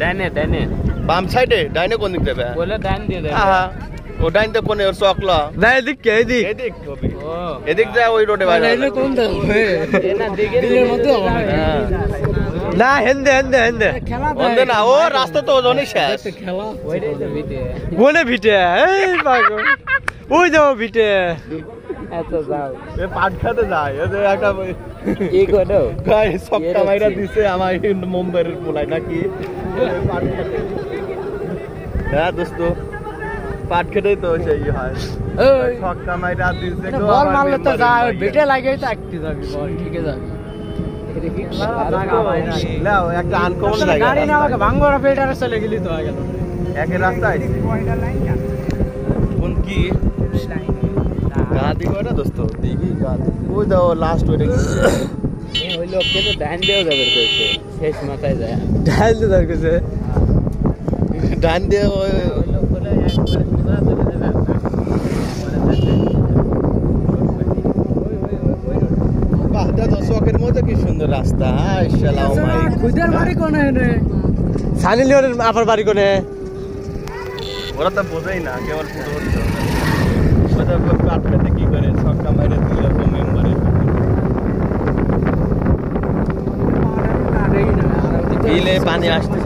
ডাইনে ডাইনে বাম সাইডে ডাইনে কোন দিক যাবে বলে ডাইন দিয়ে দেবে হ্যাঁ ও ডাইন তো কোনে ওর চকলা না এদিক কে এদিক এদিক হবে ও এদিক যা ওই রোডে বাইরে এনে কোন দাও এনা দিকের মধ্যে হবে হ্যাঁ না হেন্দে হেন্দে হেন্দে বন্ধে না ও রাস্তা তো অনেক শেষ খেলা ওইটাই তো ভিটে কোনে ভিটে এই পাগল ওই যাও ভিটে এত যাও এ পাট খাতে যায় এ যে একটা কি করো গায় সক্কা মাইরা দিছে আমার মুম্বাইয়ের পোলাই নাকি পাট খেতে হ্যাঁ দোস্ত পাট খেতেই তো সেই হয় ওই সক্কা মাইরা দিছে গো বল মারলে তো যা ভিটে লাগেই তো একটি যাবি বল ঠিকই যাবি লাও একটা আনকমন জায়গা গাড়ি না আমাকে ভাঙ্গরা ফিল্টারে চলে গেলি তো হয়ে গেল একের রাস্তা আইছে কোন কি গাদি কয়টা দোস্ত দেখি গাদি ওই দাও লাস্ট ওইটা এই ওই লোককে তো ডাইন দিয়েও যাবে কইছে শেষ মাথায় যায় ঢাল দে দরকাছে ডান দিয়ে ওই লোক বলে একবারে সোজা চলে যাবে বাহটা দশকের মতো কি সুন্দর রাস্তা ইনশাআল্লাহ মাই খুদের বাড়ি কোনে রে সানি লিওনের আপার বাড়ি কোনে ওরা তো বোঝেই না কেবল ফুটো উঠছে ওটা পাট খেতে কি করে ছক্কা মাইরে দিলে মেম্বারে বিলে পানি আসতেছে